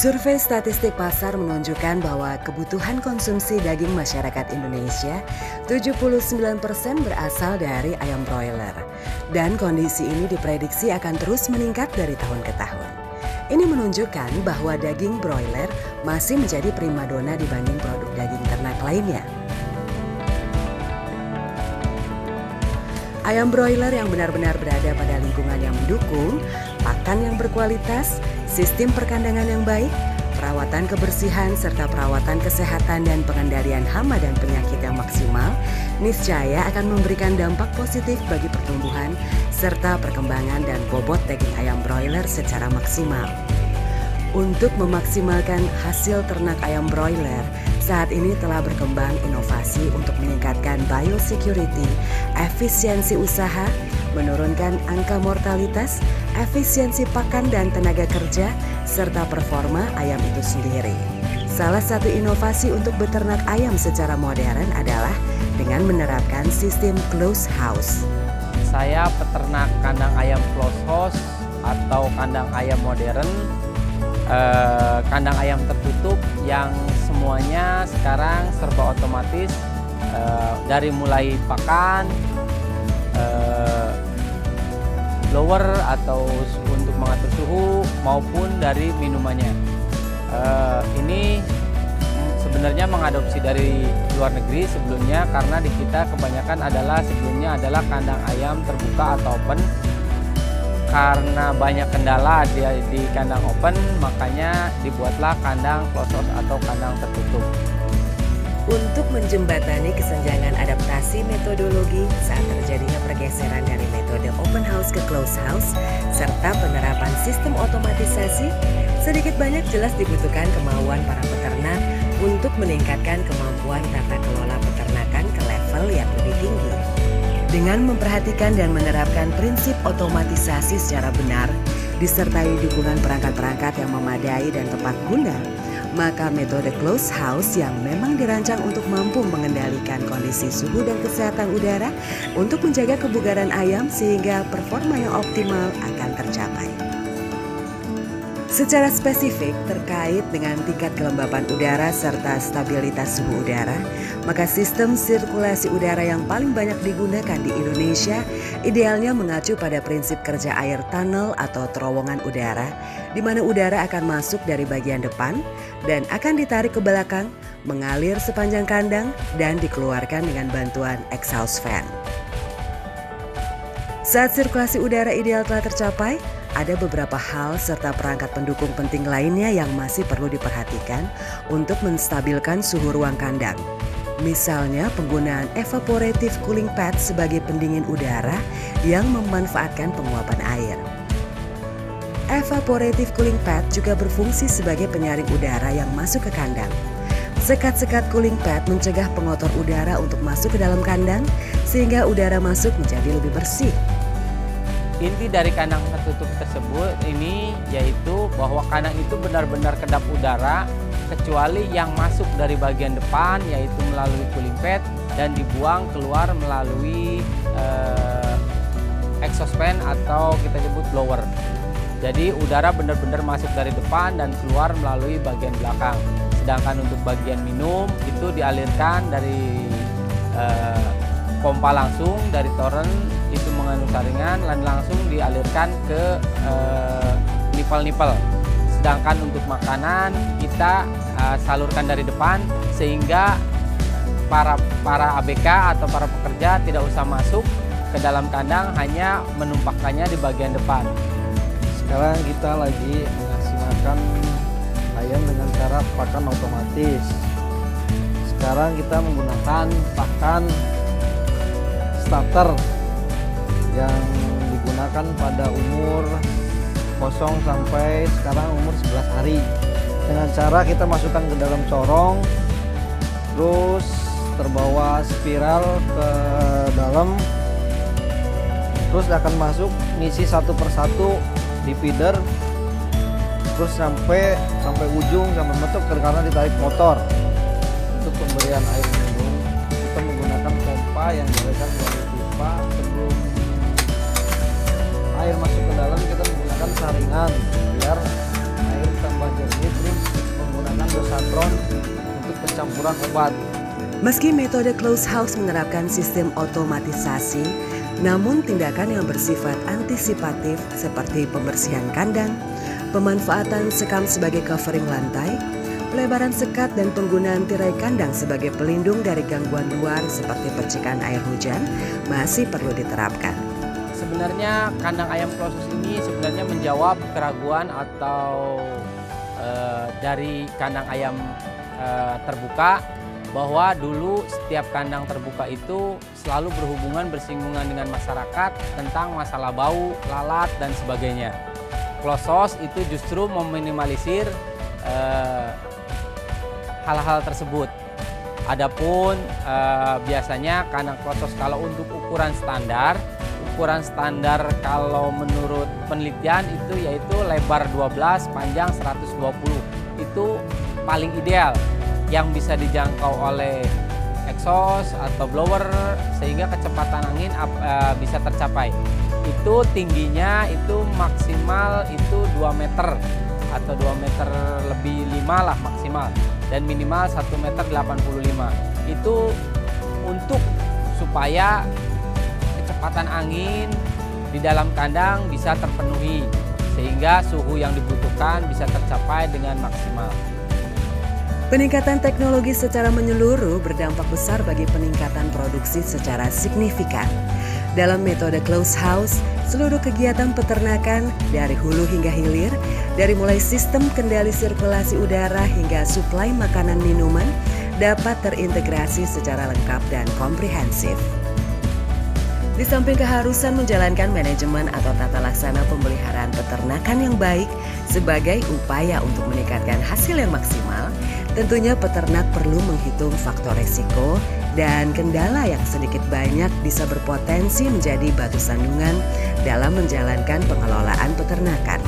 Survei statistik pasar menunjukkan bahwa kebutuhan konsumsi daging masyarakat Indonesia 79% berasal dari ayam broiler. Dan kondisi ini diprediksi akan terus meningkat dari tahun ke tahun. Ini menunjukkan bahwa daging broiler masih menjadi primadona dibanding produk daging ternak lainnya. Ayam broiler yang benar-benar berada pada lingkungan yang mendukung, pakan yang berkualitas, sistem perkandangan yang baik, perawatan kebersihan serta perawatan kesehatan dan pengendalian hama dan penyakit yang maksimal, niscaya akan memberikan dampak positif bagi pertumbuhan serta perkembangan dan bobot daging ayam broiler secara maksimal. Untuk memaksimalkan hasil ternak ayam broiler, saat ini telah berkembang inovasi untuk meningkatkan biosecurity, efisiensi usaha, menurunkan angka mortalitas, efisiensi pakan dan tenaga kerja, serta performa ayam itu sendiri. Salah satu inovasi untuk beternak ayam secara modern adalah dengan menerapkan sistem closed house. Saya peternak kandang ayam closed house atau kandang ayam modern, kandang ayam tertutup yang semuanya sekarang serba otomatis, dari mulai pakan, blower atau untuk mengatur suhu maupun dari minumannya. Ini sebenarnya mengadopsi dari luar negeri sebelumnya, karena di kita kebanyakan sebelumnya adalah kandang ayam terbuka atau open. Karena banyak kendala di kandang open, makanya dibuatlah kandang closed house atau kandang tertutup. Untuk menjembatani kesenjangan adaptasi metodologi saat terjadinya pergeseran dari metode open house ke closed house, serta penerapan sistem otomatisasi, sedikit banyak jelas dibutuhkan kemauan para peternak untuk meningkatkan kemampuan tata kelola peternakan ke level yang lebih tinggi. Dengan memperhatikan dan menerapkan prinsip otomatisasi secara benar, disertai dukungan perangkat-perangkat yang memadai dan tepat guna, maka metode closed house yang memang dirancang untuk mampu mengendalikan kondisi suhu dan kesehatan udara untuk menjaga kebugaran ayam sehingga performa yang optimal akan tercapai. Secara spesifik terkait dengan tingkat kelembapan udara serta stabilitas suhu udara, maka sistem sirkulasi udara yang paling banyak digunakan di Indonesia idealnya mengacu pada prinsip kerja air tunnel atau terowongan udara, di mana udara akan masuk dari bagian depan dan akan ditarik ke belakang, mengalir sepanjang kandang, dan dikeluarkan dengan bantuan exhaust fan. Saat sirkulasi udara ideal telah tercapai, ada beberapa hal serta perangkat pendukung penting lainnya yang masih perlu diperhatikan untuk menstabilkan suhu ruang kandang. Misalnya penggunaan evaporative cooling pad sebagai pendingin udara yang memanfaatkan penguapan air. Evaporative cooling pad juga berfungsi sebagai penyaring udara yang masuk ke kandang. Sekat-sekat cooling pad mencegah pengotor udara untuk masuk ke dalam kandang sehingga udara masuk menjadi lebih bersih. Inti dari kandang tertutup tersebut ini yaitu bahwa kandang itu benar-benar kedap udara, kecuali yang masuk dari bagian depan yaitu melalui cooling pad dan dibuang keluar melalui exhaust fan atau kita sebut blower. Jadi udara benar-benar masuk dari depan dan keluar melalui bagian belakang. Sedangkan untuk bagian minum itu dialirkan dari pompa langsung dari toren, itu mengandung saringan dan langsung dialirkan ke nipel-nipel. Sedangkan untuk makanan kita salurkan dari depan sehingga para ABK atau para pekerja tidak usah masuk ke dalam kandang, hanya menumpahkannya di bagian depan. Sekarang kita lagi mengasih makan ayam dengan cara pakan otomatis. Sekarang kita menggunakan pakan starter yang digunakan pada umur 0 sampai sekarang umur 11 hari. Dengan cara kita masukkan ke dalam corong, terus terbawa spiral ke dalam, terus akan masuk ngisi satu persatu di feeder, terus sampai ujung, sampai mentok karena ditarik motor. Untuk pemberian air minum kita menggunakan pompa yang dialirkan melalui pipa. Sebelum air masuk ke dalam kita menggunakan saringan biar air tambah jernih, terus campuran obat. Meski metode close house menerapkan sistem otomatisasi, namun tindakan yang bersifat antisipatif seperti pembersihan kandang, pemanfaatan sekam sebagai covering lantai, pelebaran sekat dan penggunaan tirai kandang sebagai pelindung dari gangguan luar seperti percikan air hujan masih perlu diterapkan. Sebenarnya kandang ayam close house ini sebenarnya menjawab keraguan atau dari kandang ayam terbuka, bahwa dulu setiap kandang terbuka itu selalu berhubungan bersinggungan dengan masyarakat tentang masalah bau, lalat, dan sebagainya. Close house itu justru meminimalisir hal-hal tersebut. Adapun biasanya kandang close house kalau untuk ukuran standar kalau menurut penelitian itu yaitu lebar 12, panjang 120. Itu paling ideal yang bisa dijangkau oleh exhaust atau blower sehingga kecepatan angin bisa tercapai. Itu tingginya itu maksimal itu 2 meter atau 2 meter lebih 5 lah maksimal, dan minimal 1 meter 85. Itu untuk supaya kecepatan angin di dalam kandang bisa terpenuhi sehingga suhu yang dibutuhkan bisa tercapai dengan maksimal. Peningkatan teknologi secara menyeluruh berdampak besar bagi peningkatan produksi secara signifikan. Dalam metode close house, seluruh kegiatan peternakan dari hulu hingga hilir, dari mulai sistem kendali sirkulasi udara hingga suplai makanan minuman, dapat terintegrasi secara lengkap dan komprehensif. Di samping keharusan menjalankan manajemen atau tata laksana pemeliharaan peternakan yang baik sebagai upaya untuk meningkatkan hasil yang maksimal, tentunya peternak perlu menghitung faktor resiko dan kendala yang sedikit banyak bisa berpotensi menjadi batu sandungan dalam menjalankan pengelolaan peternakan.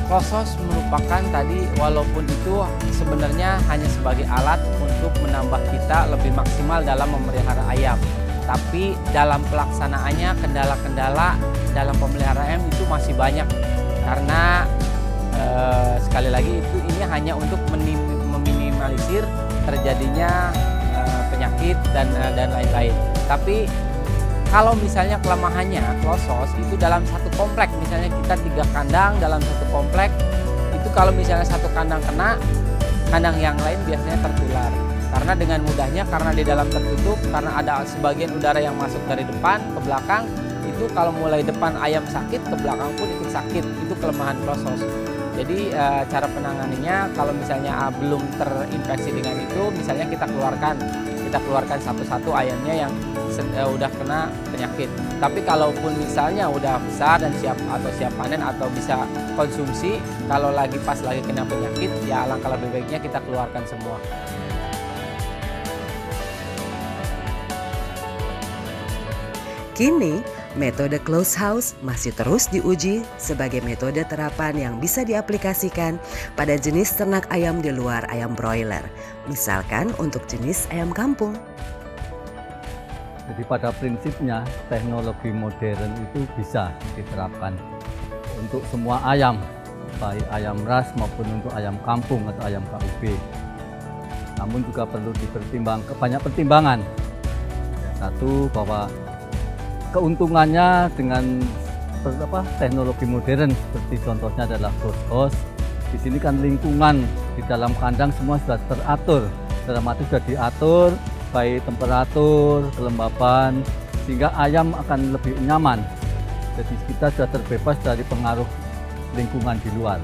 Close house merupakan tadi, walaupun itu sebenarnya hanya sebagai alat untuk menambah kita lebih maksimal dalam memelihara ayam. Tapi dalam pelaksanaannya kendala-kendala dalam pemeliharaan ayam itu masih banyak. Karena sekali lagi ini hanya untuk meminimalisir terjadinya penyakit dan lain-lain. Tapi kalau misalnya kelemahannya close house itu dalam satu komplek, misalnya kita 3 kandang dalam satu komplek, itu kalau misalnya satu kandang kena, kandang yang lain biasanya tertular. Karena dengan mudahnya, karena di dalam tertutup, karena ada sebagian udara yang masuk dari depan ke belakang, itu kalau mulai depan ayam sakit, ke belakang pun ikut sakit. Itu kelemahan close house. Jadi cara penanganannya kalau misalnya belum terinfeksi dengan itu, misalnya kita keluarkan satu-satu ayamnya yang udah kena penyakit. Tapi kalaupun misalnya udah besar dan siap panen atau bisa konsumsi, kalau pas lagi kena penyakit, ya alangkah lebih baiknya kita keluarkan semua. Kini, metode close house masih terus diuji sebagai metode terapan yang bisa diaplikasikan pada jenis ternak ayam di luar ayam broiler, misalkan untuk jenis ayam kampung. Jadi pada prinsipnya teknologi modern itu bisa diterapkan untuk semua ayam, baik ayam ras maupun untuk ayam kampung atau ayam KUB. Namun juga perlu dipertimbangkan banyak pertimbangan. Satu, bahwa keuntungannya dengan teknologi modern seperti contohnya adalah close house. Di sini kan lingkungan di dalam kandang semua sudah teratur, dalam arti sudah diatur baik temperatur, kelembapan, sehingga ayam akan lebih nyaman. Jadi kita sudah terbebas dari pengaruh lingkungan di luar.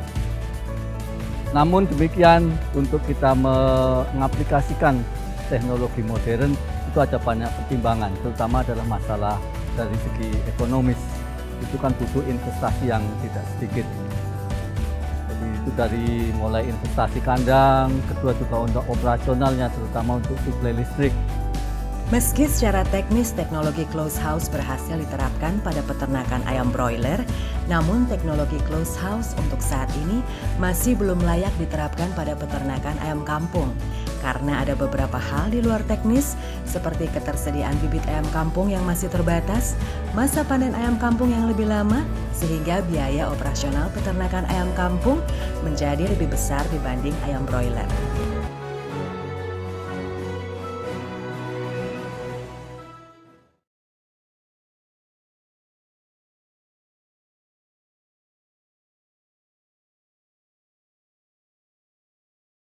Namun demikian, untuk kita mengaplikasikan teknologi modern itu ada banyak pertimbangan, terutama adalah masalah dari segi ekonomis. Itu kan butuh investasi yang tidak sedikit. Jadi itu dari mulai investasi kandang, kedua juga untuk operasionalnya, terutama untuk suplai listrik. Meski secara teknis teknologi close house berhasil diterapkan pada peternakan ayam broiler, namun teknologi close house untuk saat ini masih belum layak diterapkan pada peternakan ayam kampung. Karena ada beberapa hal di luar teknis seperti ketersediaan bibit ayam kampung yang masih terbatas, masa panen ayam kampung yang lebih lama, sehingga biaya operasional peternakan ayam kampung menjadi lebih besar dibanding ayam broiler.